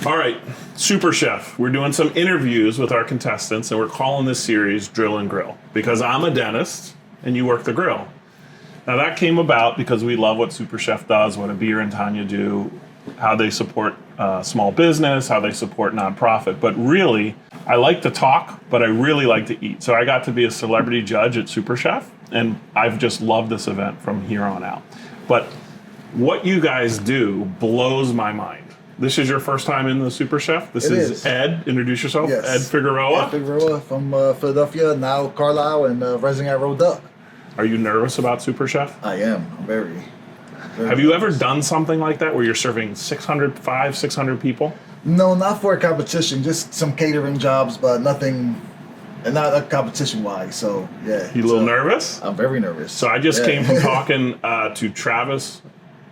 All right, Super Chef. We're doing some interviews with our contestants, and we're calling this series Drill and Grill because I'm a dentist and you work the grill. Now that came about because we love what Super Chef does, what Abir and Tanya do, how they support small business, how they support nonprofit. But really, I like to talk, but I really like to eat. So I got to be a celebrity judge at Super Chef, and I've just loved this event from here on out. But what you guys do blows my mind. This is your first time in the Super Chef? This is Ed. Introduce yourself. Yes. Ed Figueroa. Ed Figueroa from Philadelphia, now Carlisle, and resident at Road Duck. Are you nervous about Super Chef? I am. I'm very Have you ever done something like that where you're serving 600 people? No, not for a competition. Just some catering jobs, but nothing, and not a competition-wise. So, yeah. You a little nervous? I'm very nervous. So I just came from talking to Travis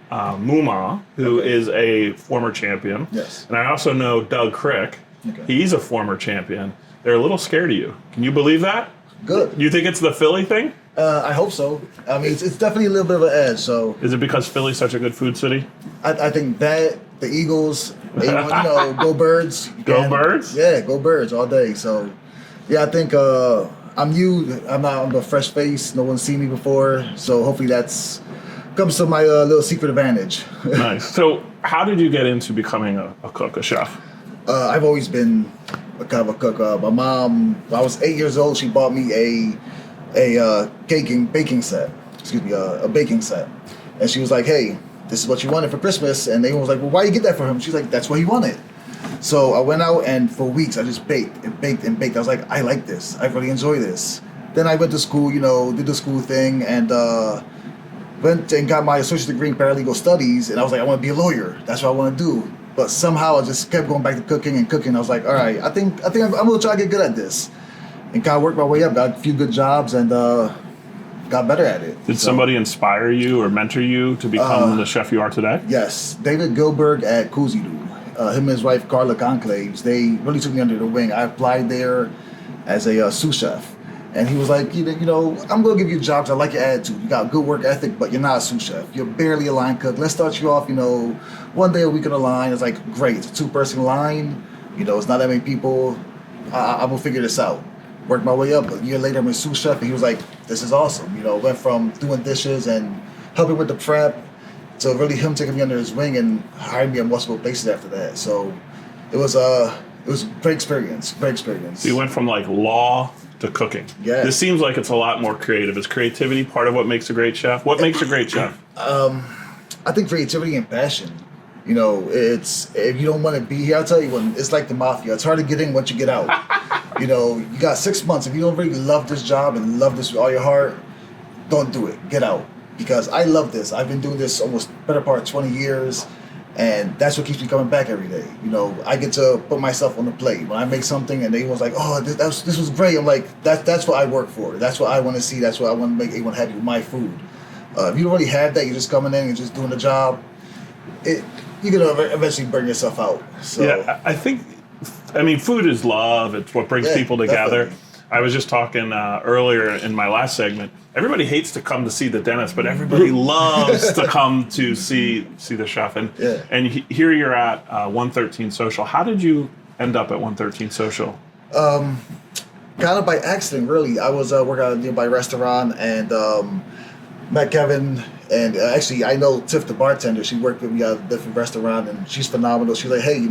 Muma, who is a former champion. Yes. And I also know Doug Crick. Okay. He's a former champion. They're a little scared of you. Can you believe that? Good. You think it's the Philly thing? I hope so. I mean, it's definitely a little bit of an edge. So, Is it because Philly's such a good food city? I think that the Eagles, they want, go Birds. Go Birds? Yeah, go Birds all day. So, yeah, I think I'm new. I'm a fresh face. No one's seen me before. So hopefully that's comes to my little secret advantage. Nice. So how did you get into becoming a cook, a chef? I've always been a kind of a cook. My mom, when I was 8 years old, she bought me a baking set. A baking set. And she was like, hey, this is what you wanted for Christmas. And everyone was like, well, why you get that for him? She's like, that's what he wanted. So I went out, and for weeks I just baked and baked and baked. I was like, I like this. I really enjoy this. Then I went to school, did the school thing, and went and got my associate degree in paralegal studies. And I was like, I want to be a lawyer. That's what I want to do. But somehow I just kept going back to cooking and cooking. I was like, all right, I think I'm gonna try to get good at this. And kind of worked my way up. Got a few good jobs and got better at it. Did somebody inspire you or mentor you to become the chef you are today? Yes, David Gilberg at Kuzidu. Him and his wife Carla Conclaves. They really took me under the wing. I applied there as a sous chef. And he was like, I'm going to give you jobs. I like your attitude. You got good work ethic, but you're not a sous chef. You're barely a line cook. Let's start you off, one day a week on the line. It's like, great. It's a 2-person line. It's not that many people. I will figure this out. Worked my way up. A year later, I'm a sous chef. And he was like, this is awesome. Went from doing dishes and helping with the prep to really him taking me under his wing and hiring me at multiple places after that. So it was a great experience. Great experience. So you went from like law to cooking. Yeah. This seems like it's a lot more creative. Is creativity part of what makes a great chef? What makes a great chef? I think creativity and passion. It's if you don't want to be here, I'll tell you when it's like the mafia. It's hard to get in once you get out. You got 6 months. If you don't really love this job and love this with all your heart, don't do it. Get out. Because I love this. I've been doing this almost better part of 20 years. And that's what keeps me coming back every day. I get to put myself on the plate. When I make something and everyone's like, oh, this was great. I'm like, that's what I work for. That's what I want to see. That's what I want to make everyone happy with my food. If you don't really have that, you're just coming in and just doing the job, you're going to eventually burn yourself out. So. Yeah, I mean, food is love. It's what brings people together. Definitely. I was just talking earlier in my last segment. Everybody hates to come to see the dentist, but everybody loves to come to see the chef. And here you're at 113 Social. How did you end up at 113 Social? Kind of by accident, really. I was working at a nearby restaurant and met Kevin. And actually, I know Tiff, the bartender. She worked with me at a different restaurant, and she's phenomenal. She's like, hey,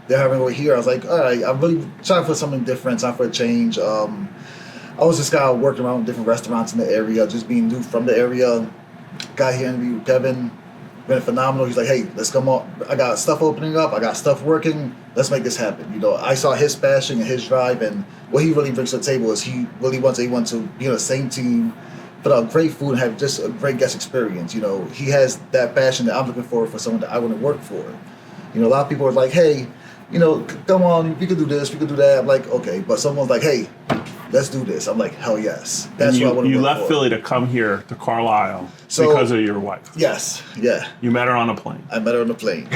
they're having over here. I was like, all right, I'm really trying for something different, time for a change. I was just kind of working around different restaurants in the area, just being new from the area. Got here interviewed with Kevin, been phenomenal. He's like, hey, let's come on. I got stuff opening up. I got stuff working. Let's make this happen. I saw his passion and his drive, and what he really brings to the table is he really wants everyone to be on the same team, put out great food, and have just a great guest experience. He has that passion that I'm looking for someone that I want to work for. A lot of people are like, hey, come on, we could do this, we could do that. I'm like, okay, but someone's like, hey, let's do this. I'm like, hell yes. That's what I want to work for. You left Philly to come here to Carlisle because of your wife. Yes, yeah. You met her on a plane. I met her on a plane.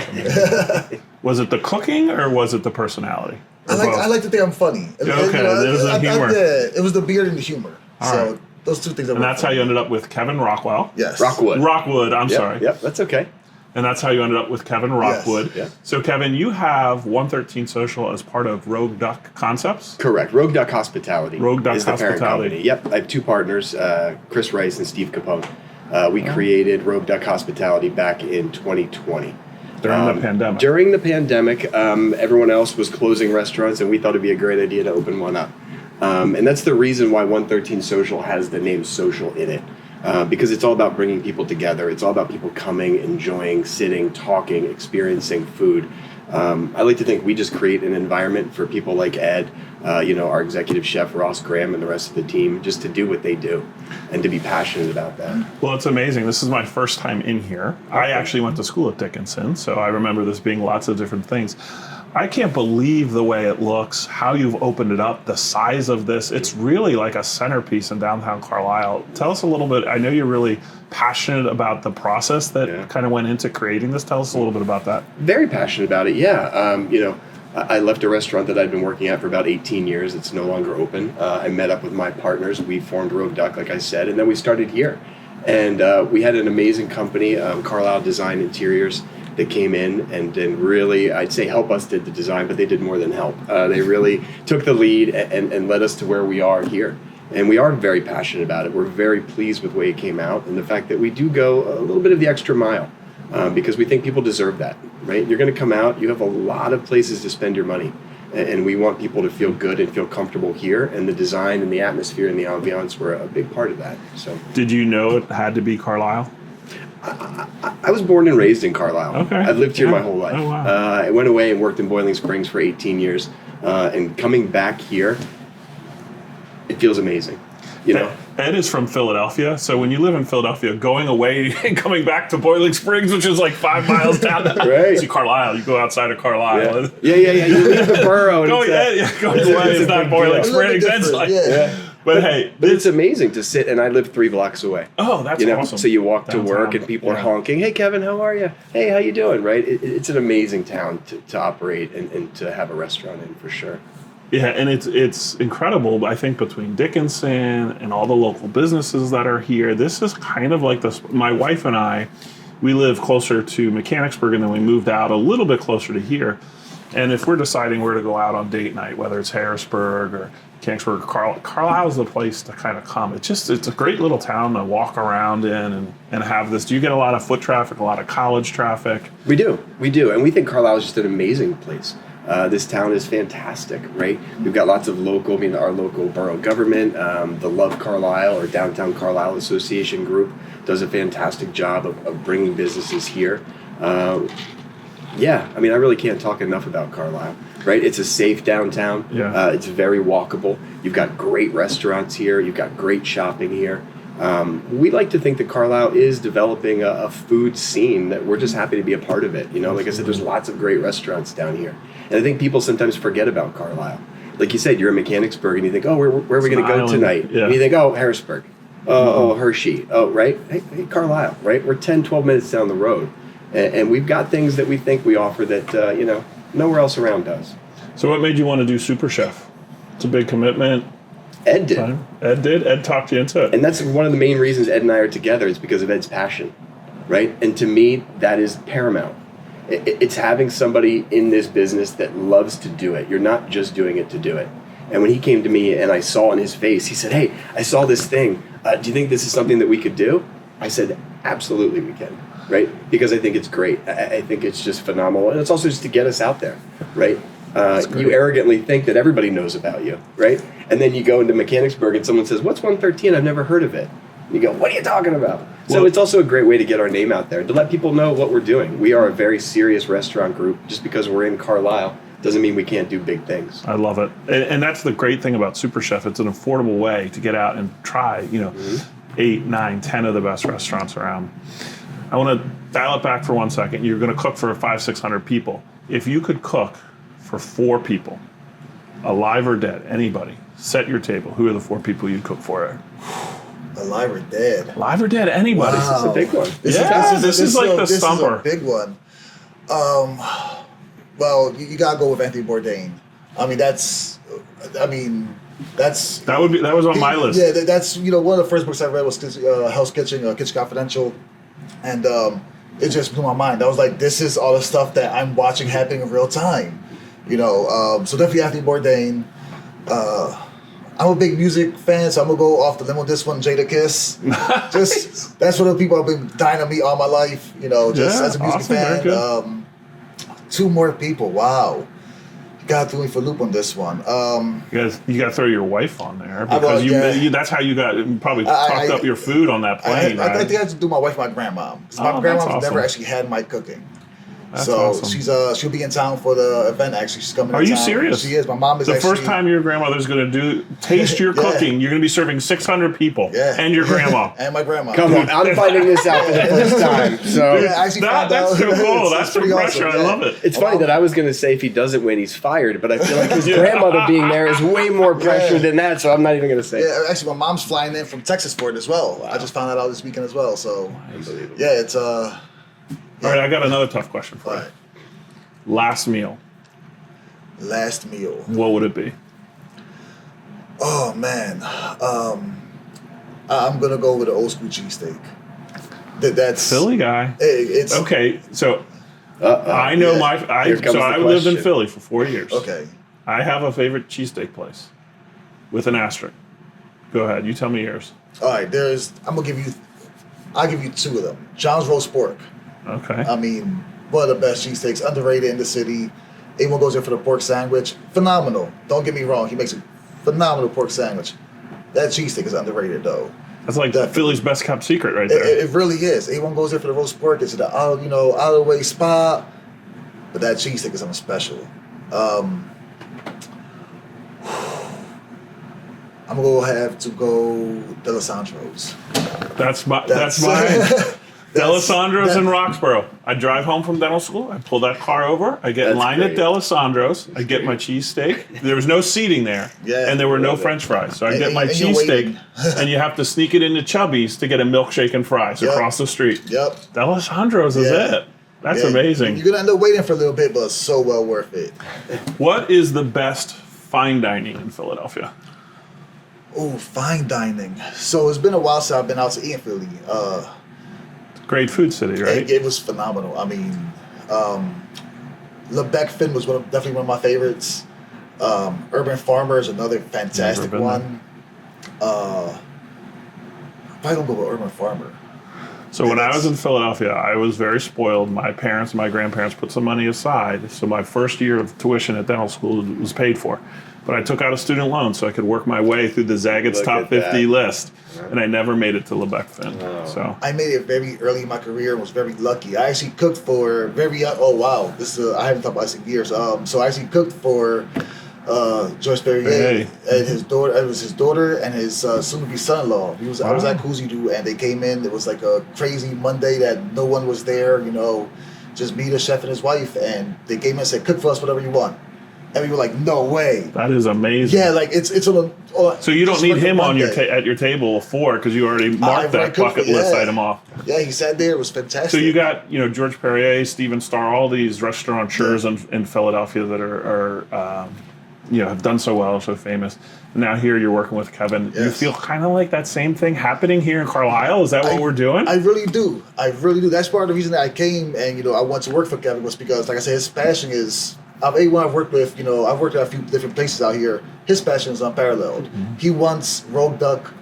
Was it the cooking or was it the personality? I like to think I'm funny. Okay, there's the humor. It was the beard and the humor. All right. Those two things. And that's how you ended up with Kevin Rockwell. Yes. Rockwood. I'm sorry. Yep, that's okay. And that's how you ended up with Kevin Rockwood. Yes. Yeah. So, Kevin, you have 113 Social as part of Rogue Duck Concepts? Correct. Rogue Duck Hospitality Rogue Duck is the parent Hospitality. company. Yep. I have two partners, Chris Rice and Steve Capone. We created Rogue Duck Hospitality back in 2020. During the pandemic. During the pandemic, everyone else was closing restaurants, and we thought it'd be a great idea to open one up. And that's the reason why 113 Social has the name Social in it. Because it's all about bringing people together. It's all about people coming, enjoying, sitting, talking, experiencing food. I like to think we just create an environment for people like Ed, our executive chef, Ross Graham, and the rest of the team, just to do what they do and to be passionate about that. Well, it's amazing. This is my first time in here. I actually went to school at Dickinson, so I remember this being lots of different things. I can't believe the way it looks, how you've opened it up, the size of this. It's really like a centerpiece in downtown Carlisle. Tell us a little bit. I know you're really passionate about the process that kind of went into creating this. Tell us a little bit about that. Very passionate about it, yeah. I left a restaurant that I'd been working at for about 18 years. It's no longer open. I met up with my partners. We formed Rogue Duck, like I said, and then we started here. And we had an amazing company, Carlisle Design Interiors, that came in and really, I'd say, help us did the design, but they did more than help. They really took the lead and led us to where we are here. And we are very passionate about it. We're very pleased with the way it came out and the fact that we do go a little bit of the extra mile because we think people deserve that, right? You're going to come out, you have a lot of places to spend your money. And we want people to feel good and feel comfortable here. And the design and the atmosphere and the ambiance were a big part of that. So, did you know it had to be Carlisle? I was born and raised in Carlisle. Okay. I've lived here my whole life. Oh, wow. I went away and worked in Boiling Springs for 18 years. And coming back here, it feels amazing. Ed is from Philadelphia, so when you live in Philadelphia, going away and coming back to Boiling Springs, which is like 5 miles down, Right. See Carlisle. You go outside of Carlisle. Yeah. You leave the borough. And Going away is it's a not big Boiling deal. Springs. It's like, But hey, But it's amazing to sit, and I live 3 blocks away. Oh, that's awesome. So you walk to Downtown. work, and people are honking. Hey, Kevin, how are you? Hey, how you doing? Right? It's an amazing town to operate and to have a restaurant in, for sure. Yeah, and it's incredible. I think between Dickinson and all the local businesses that are here, this is kind of like this. My wife and I, we live closer to Mechanicsburg, and then we moved out a little bit closer to here. And if we're deciding where to go out on date night, whether it's Harrisburg or Mechanicsburg, Carlisle's the place to kind of come. It's a great little town to walk around in and have this. Do you get a lot of foot traffic, a lot of college traffic? We do, and we think Carlisle is just an amazing place. This town is fantastic, right? We've got lots of our local borough government, the Love Carlisle or Downtown Carlisle Association group does a fantastic job of bringing businesses here. I really can't talk enough about Carlisle, right? It's a safe downtown. Yeah. It's very walkable. You've got great restaurants here. You've got great shopping here. We like to think that Carlisle is developing a food scene that we're just happy to be a part of it. Like I said, there's lots of great restaurants down here. And I think people sometimes forget about Carlisle. Like you said, you're in Mechanicsburg and you think, oh, where are we going to go tonight? Yeah. And you think, oh, Harrisburg. Oh, Hershey. Oh, right? Hey, Carlisle, right? We're 10, 12 minutes down the road. And we've got things that we think we offer that, nowhere else around does. So what made you want to do SuperChef? It's a big commitment. Ed did. Ed did? Ed talked you into it. And that's one of the main reasons Ed and I are together is because of Ed's passion, right? And to me, that is paramount. It's having somebody in this business that loves to do it. You're not just doing it to do it. And when he came to me and I saw in his face, he said, hey, I saw this thing. Do you think this is something that we could do? I said, absolutely we can, right? Because I think it's great. I think it's just phenomenal. And it's also just to get us out there, right? You arrogantly think that everybody knows about you, right? And then you go into Mechanicsburg and someone says, what's 113? I've never heard of it. And you go, what are you talking about? So it's also a great way to get our name out there, to let people know what we're doing. We are a very serious restaurant group. Just because we're in Carlisle doesn't mean we can't do big things. I love it. And that's the great thing about SuperChef. It's an affordable way to get out and try, 8, 9, 10 of the best restaurants around. I want to dial it back for 1 second. You're going to cook for 500-600 people. If you could cook for 4 people, alive or dead, anybody, set your table. Who are the 4 people you'd cook for it? Alive or dead? Alive or dead, anybody. Wow. This is a big one. This is like the stumper. This is a big one. Well, you gotta go with Anthony Bourdain. That was on my list. Yeah, that's one of the first books I read was Hell's Kitchen, Kitchen Confidential, and it just blew my mind. I was like, this is all the stuff that I'm watching happening in real time. So definitely Anthony Bourdain. I'm a big music fan, so I'm gonna go off the limb on this one, Jada Kiss. Just that's one of the people I've been dying to meet all my life. As a music fan. 2 more people. Wow. God threw me for a loop on this one. You got to throw your wife on there because that's how you probably talked up your food on that plane. I think I have to do my wife, my grandma, because my grandma's never actually had my cooking. That's awesome. She'll be in town for the event. Actually, she's coming. Are you serious? She is. My mom is the first time your grandmother's going to taste your cooking. You're going to be serving 600 people and your grandma and my grandma. Come on, I'm finding this out for the first time. So that's so cool. That's some pressure. Awesome. I love it. It's funny that I was going to say if he doesn't win, he's fired, but I feel like his grandmother being there is way more pressure than that. So I'm not even going to say. Yeah, actually, my mom's flying in from Texas for it as well. Wow. I just found that out this weekend as well. So yeah, it's All right, I got another tough question for you. Last meal. What would it be? Oh man, I'm gonna go with an old school cheesesteak. That's Philly guy. It's okay. So I know I lived in Philly for 4 years. Okay. I have a favorite cheesesteak place with an asterisk. Go ahead. You tell me yours. All right. I'll give you 2 of them. John's roast pork. Okay. I mean, one of the best cheesesteaks, underrated in the city. Everyone goes there for the pork sandwich. Phenomenal. Don't get me wrong. He makes a phenomenal pork sandwich. That cheesesteak is underrated, though. That's like Philly's best kept secret right there. It really is. Everyone goes there for the roast pork. It's the out of the way spot. But that cheesesteak is something special. I'm gonna have to go D'Alessandro's. That's mine. D'Alessandro's in Roxborough. I drive home from dental school. I pull that car over. I get in line at D'Alessandro's. I get my cheesesteak. There was no seating there, and there were no French fries. So I get my cheesesteak, and you have to sneak it into Chubby's to get a milkshake and fries across the street. Yep. D'Alessandro's is it. That's amazing. You're gonna end up waiting for a little bit, but it's so well worth it. What is the best fine dining in Philadelphia? Oh, fine dining. So it's been a while since I've been out to eat in Philly. Great food city, right? It was phenomenal. I mean, Lebec Finn was definitely one of my favorites. Urban Farmer is another fantastic one. Probably gonna go with Urban Farmer. So when I was in Philadelphia, I was very spoiled. My parents and my grandparents put some money aside, so my first year of tuition at dental school was paid for. But I took out a student loan so I could work my way through the Zaggett's top 50 list, and I never made it to Lebec Finn. Oh. So I made it very early in my career and was very lucky. I actually cooked for I haven't talked about this in years. So I actually cooked for Joyce Perrier and his daughter. It was his daughter and his soon-to-be son-in-law. I was at Kuzidu, and they came in. It was like a crazy Monday that no one was there. Just me, the chef, and his wife, and they came in and said, "Cook for us whatever you want." And we were like, "No way!" That is amazing. Yeah, like it's on. So you don't need him on at your table of 4 because you already marked that bucket list item off. Yeah, he sat there. It was fantastic. So you got George Perrier, Steven Starr, all these restaurateurs in Philadelphia that are have done so well, so famous. And now here you're working with Kevin. Yes. You feel kind of like that same thing happening here in Carlisle? Is that what we're doing? I really do. That's part of the reason that I came and I wanted to work for Kevin was because, like I said, his passion is. Anyone I've worked with, I've worked at a few different places out here. His passion is unparalleled. Mm-hmm. He wants Rogue Duck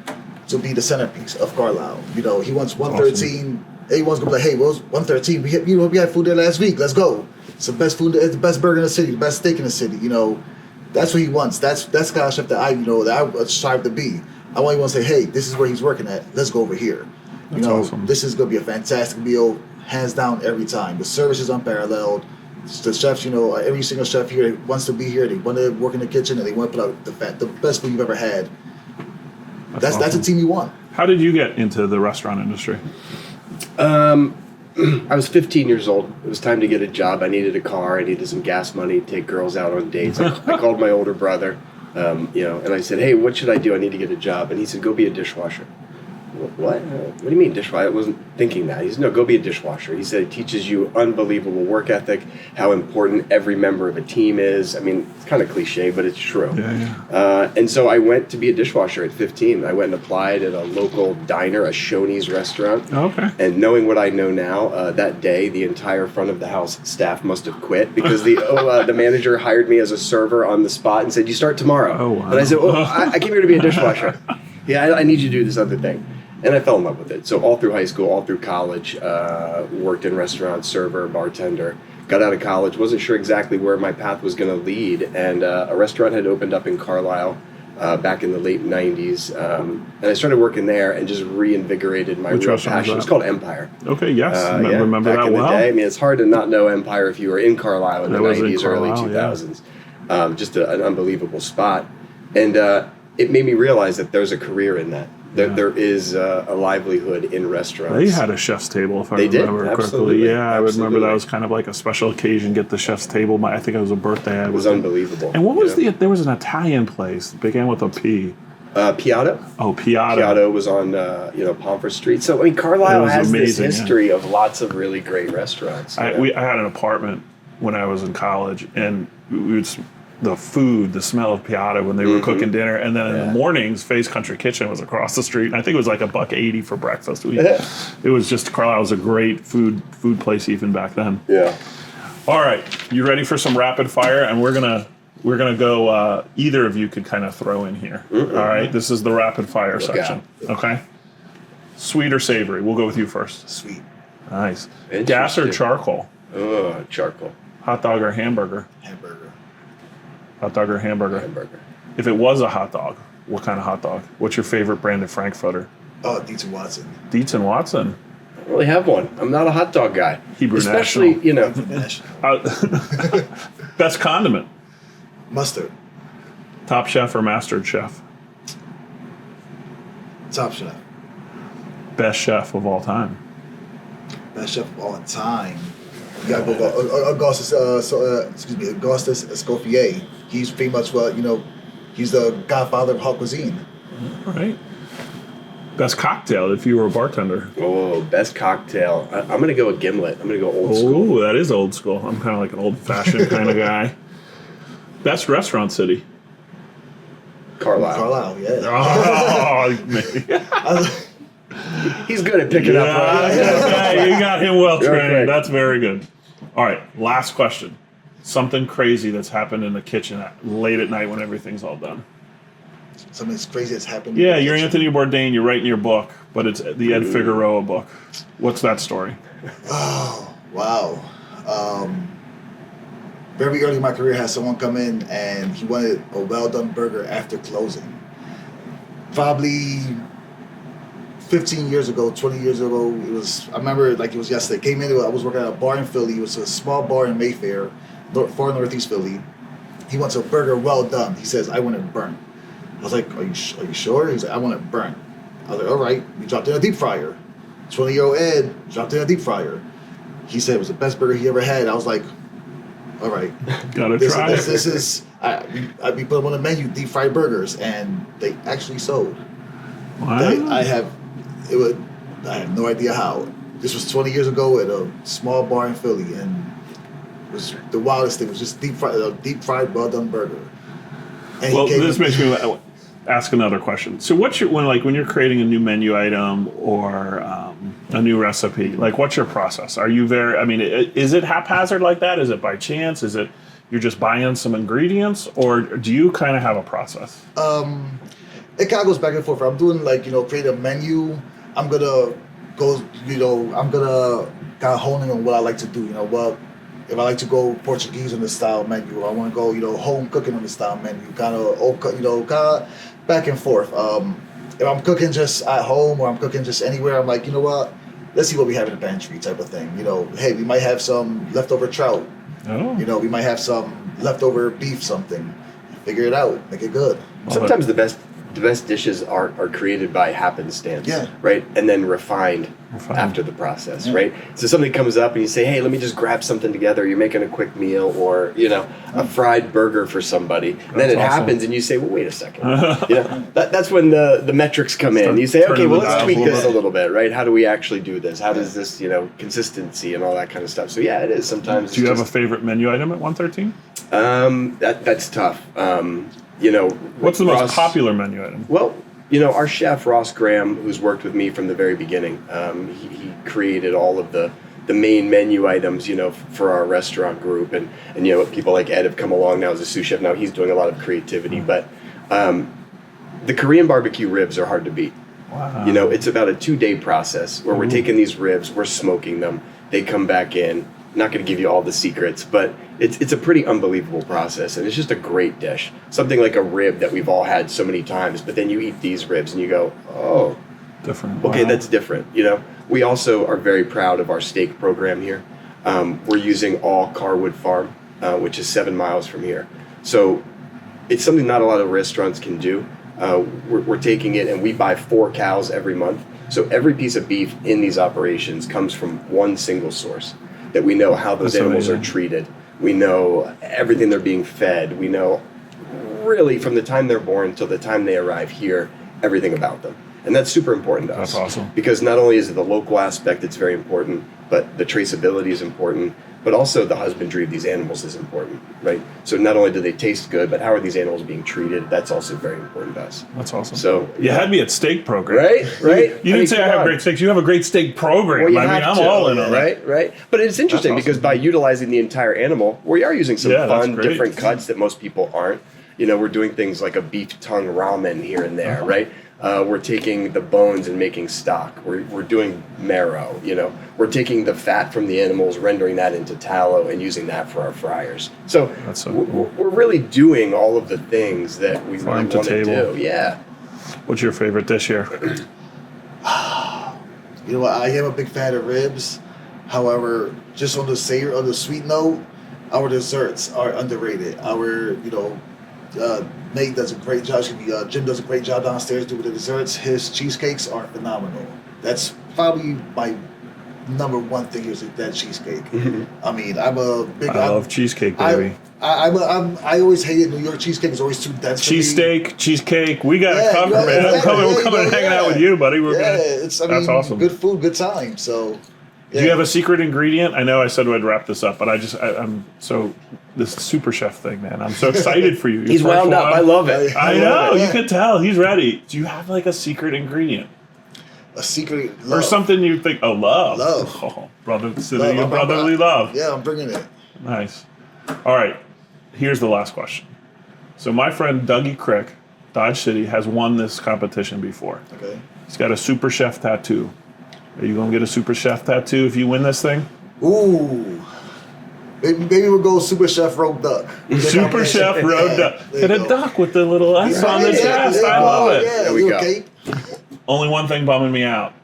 to be the centerpiece of Carlisle. He wants 113. Awesome. Everyone's gonna be like, "Hey, well, 113. We had food there last week. Let's go. It's the best food. It's the best burger in the city. The best steak in the city. That's what he wants. That's the kind of chef that I strive to be. I want everyone to say, "Hey, this is where he's working at. Let's go over here." That's awesome. This is gonna be a fantastic meal, hands down every time. The service is unparalleled. The chefs, every single chef here wants to be here. They want to work in the kitchen, and they want to put out the best food you've ever had. That's a team you want. How did you get into the restaurant industry? I was 15 years old. It was time to get a job. I needed a car. I needed some gas money to take girls out on dates. I called my older brother, and I said, "Hey, what should I do? I need to get a job." And he said, "Go be a dishwasher." What? What do you mean dishwasher? I wasn't thinking that. He said, no, go be a dishwasher. He said it teaches you unbelievable work ethic, how important every member of a team is. I mean, it's kind of cliche, but it's true. Yeah. And so I went to be a dishwasher at 15. I went and applied at a local diner, a Shoney's restaurant. Okay. And knowing what I know now, that day, the entire front of the house staff must have quit because the manager hired me as a server on the spot and said, you start tomorrow. Oh, wow. And I said, I came here to be a dishwasher. Yeah, I need you to do this other thing. And I fell in love with it. So all through high school, all through college, worked in restaurants, server, bartender. Got out of college, wasn't sure exactly where my path was going to lead. And a restaurant had opened up in Carlisle back in the late 90s. And I started working there and just reinvigorated my real passion. It's called Empire. Okay, yes. Remember back that in well. the day. I mean, it's hard to not know Empire if you were in Carlisle in the 90s, early 2000s. Yeah. Just an unbelievable spot. And it made me realize that there's a career in that. There is a livelihood in restaurants. They had a chef's table, if I remember correctly. Yeah, I would remember that was kind of like a special occasion, get the chef's table. I think it was a birthday. It was unbelievable. And what was there was an Italian place, began with a P. Piatto. Oh, Piatto. Piatto was on Pomfret Street. So I mean, Carlisle has this history of lots of really great restaurants. I had an apartment when I was in college, and we would the smell of Piatto when they were cooking dinner, and then in the mornings, Faye's Country Kitchen was across the street, and I think it was like $1.80 for breakfast. It was just Carlisle was a great food place even back then. Yeah. All right, you ready for some rapid fire? And we're gonna go. Either of you could kind of throw in here. All right, this is the rapid fire section. Okay. Sweet or savory? We'll go with you first. Sweet. Nice. Gas or charcoal? Oh, charcoal. Hot dog or hamburger? Hamburger. Hot dog or hamburger? Hamburger. If it was a hot dog, what kind of hot dog? What's your favorite brand of Frankfurter? Oh, Dietz and Watson. Dietz and Watson. I don't really have one. I'm not a hot dog guy. Hebrew Especially, National. Best condiment? Mustard. Top Chef or Master Chef? Top Chef. Best chef of all time? Best chef of all time. You gotta go Augustus. Augustus Escoffier. He's pretty much he's the godfather of haute cuisine. All right. Best cocktail if you were a bartender? Oh, best cocktail. I'm going to go with Gimlet. I'm going to go old school. Oh, that is old school. I'm kind of like an old-fashioned kind of guy. Best restaurant city? Carlisle, yeah. Oh, man. He's good at picking up. Yeah, you got him well trained. Okay. That's very good. All right, last question. Something crazy that's happened in the kitchen late at night when everything's all done. Something crazy that's happened. Yeah, you're Anthony Bourdain. You're writing your book, but it's the Ed Figueroa book. What's that story? Oh, wow. Very early in my career, I had someone come in and he wanted a well-done burger after closing. Probably 15 years ago, 20 years ago, I remember like it was yesterday. Came in, I was working at a bar in Philly. It was a small bar in Mayfair, far northeast Philly. He wants a burger well done. He says, I want it burnt. I was like, are you sure? He's like, I want it burnt. I was like, all right. We dropped it in a deep fryer. 20-year-old Ed dropped it in a deep fryer. He said it was the best burger he ever had. I was like, all right. Gotta try it. This is, we put them on the menu, deep fried burgers, and they actually sold. Wow. I have no idea how. This was 20 years ago at a small bar in Philly, and it was the wildest thing. It was just deep fried, well done burger. And well, this makes me ask another question. So, when you're creating a new menu item or a new recipe, like what's your process? Are you is it haphazard like that? Is it by chance? Is it you're just buying some ingredients, or do you kind of have a process? It kind of goes back and forth. I'm doing create a menu. I'm gonna go, I'm gonna kind of hone in on what I like to do. If I like to go Portuguese on the style menu, I want to go, home cooking on the style menu, kind of back and forth. If I'm cooking just at home or I'm cooking just anywhere, I'm like, you know what? Let's see what we have in the pantry type of thing. Hey, we might have some leftover trout. Oh. We might have some leftover beef something. Figure it out. Make it good. Sometimes the best the best dishes are created by happenstance, Yeah. right? And then refined after the process, right? So something comes up and you say, hey, let me just grab something together. You're making a quick meal or, a fried burger for somebody. And then it awesome. happens and you say, well, wait a second. That's when the metrics come in. You say, okay, turning well, the let's dials tweak a little this bit. a little bit, right? How do we actually do this? How does this, consistency and all that kind of stuff. So yeah, it is sometimes. Do you have a favorite menu item at 113? That's tough. What's the most popular menu item? Well, our chef, Ross Graham, who's worked with me from the very beginning, he created all of the main menu items, for our restaurant group. And people like Ed have come along now as a sous chef. Now he's doing a lot of creativity. But the Korean barbecue ribs are hard to beat. Wow. It's about a 2-day process where we're taking these ribs, we're smoking them, they come back in. Not going to give you all the secrets, but it's a pretty unbelievable process, and it's just a great dish. Something like a rib that we've all had so many times, but then you eat these ribs and you go, oh, different. okay, Wow. that's different. We also are very proud of our steak program here. We're using all Carwood Farm, which is 7 miles from here. So it's something not a lot of restaurants can do. We're taking it, and we buy 4 cows every month. So every piece of beef in these operations comes from one single source. That we know how those That's animals amazing. are treated. We know everything they're being fed. We know really from the time they're born till the time they arrive here, everything about them. And that's super important to us. That's awesome. Because not only is it the local aspect that's very important, but the traceability is important, but also the husbandry of these animals is important, right? So not only do they taste good, but how are these animals being treated? That's also very important to us. That's awesome. So you had me at steak program. Right? You didn't say I have great steaks. You have a great steak program. Well, you I'm have all in on that. right? But it's interesting That's awesome. because by utilizing the entire animal, we are using some Yeah, that's fun, great. different cuts that most people aren't. We're doing things like a beef tongue ramen here and there, right? We're taking the bones and making stock. We're doing marrow, We're taking the fat from the animals, rendering that into tallow, and using that for our fryers. So, That's so cool. we're really doing all of the things that we really Farm want to to table. do. Yeah. What's your favorite dish here? You know what? I am a big fan of ribs. However, just on the sweet note, our desserts are underrated. Our, Nate does a great job. Jim does a great job downstairs doing the desserts. His cheesecakes are phenomenal. That's probably my number one thing is that cheesecake. I mean, I'm a big. I love cheesecake, baby. I always hated New York cheesecake. It's always too dense. Cheesesteak, cheesecake. We got it covered, man. exactly. We're coming and hanging out with you, buddy. That's awesome. Good food, good time. So, Do you have a secret ingredient? I know I said we'd wrap this up, but I'm so this SuperChef thing, man. I'm so excited for you. Your He's first wound up. one. I love it. I know. Yeah. You could tell he's ready. Do you have like a secret ingredient A secret or something you think? Oh, love. Love. Oh, brother, Love. sitting in brotherly love. Yeah, I'm bringing it. Nice. All right. Here's the last question. So my friend Dougie Crick, Dodge City, has won this competition before. Okay. He's got a SuperChef tattoo. Are you gonna get a SuperChef tattoo if you win this thing? Ooh. Maybe we'll go Super Chef Road Duck. Super Chef Road Duck. There And you a go. duck with the little S on the Yeah, chest. there I you love go. it. Yeah, There we little go. cape. Only one thing bumming me out.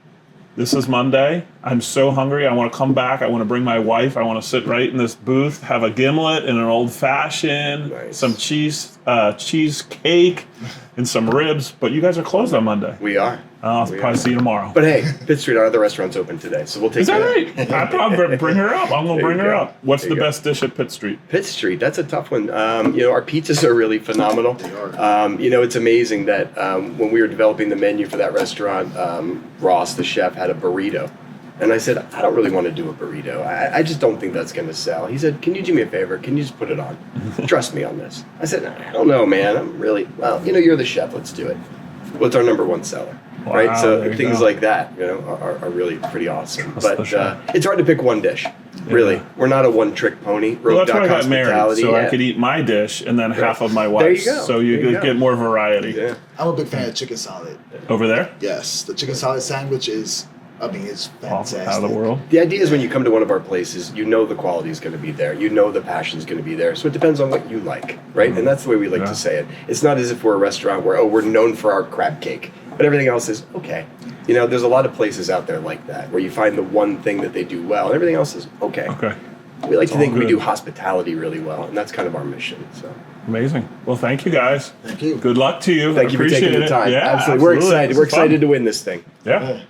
This is Monday. I'm so hungry. I want to come back. I want to bring my wife. I want to sit right in this booth, have a gimlet and an old fashioned, Nice. some cheesecake, and some ribs. But you guys are closed on Monday. We are. I'll We probably are. see you tomorrow. But hey, Pitt Street, our other restaurant's open today, so we'll take Is that you there. right? I probably bring her up. I'm gonna There bring you her go. up. What's There the you go. best dish at Pitt Street? Pitt Street, that's a tough one. Our pizzas are really phenomenal. They are. It's amazing that when we were developing the menu for that restaurant, Ross, the chef, had a burrito. And I said, I don't really want to do a burrito. I just don't think that's going to sell. He said, can you do me a favor? Can you just put it on? Trust me on this. I said, I don't know, man. I'm really, you're the chef. Let's do it. Well, it's our number one seller. Wow, Right, there so you things go. like that, are really pretty awesome. That's the But chef. it's hard to pick one dish. Really, we're not a one-trick pony. Well, Road that's why I Duck got married, hospitality. so I yeah. could eat my dish and then half of my There wife's. you go. So you There you could go. get more variety. Yeah. I'm a big fan of chicken salad. Over there? Yes, the chicken salad sandwich is, it's Off fantastic. out of the world. The idea is when you come to one of our places, you know the quality is going to be there. You know the passion is going to be there. So it depends on what you like, right? And that's the way we like Yeah. to say it. It's not as if we're a restaurant where, we're known for our crab cake, but everything else is okay. There's a lot of places out there like that where you find the one thing that they do well and everything else is okay. Okay. We like to all think we good. do hospitality really well, and that's kind of our mission. So Amazing. Well, thank you guys. Thank you. Good luck to you. Thank you for Appreciate taking the it. time. Yeah, absolutely. We're excited. This We're is fun. excited to win this thing. Yeah.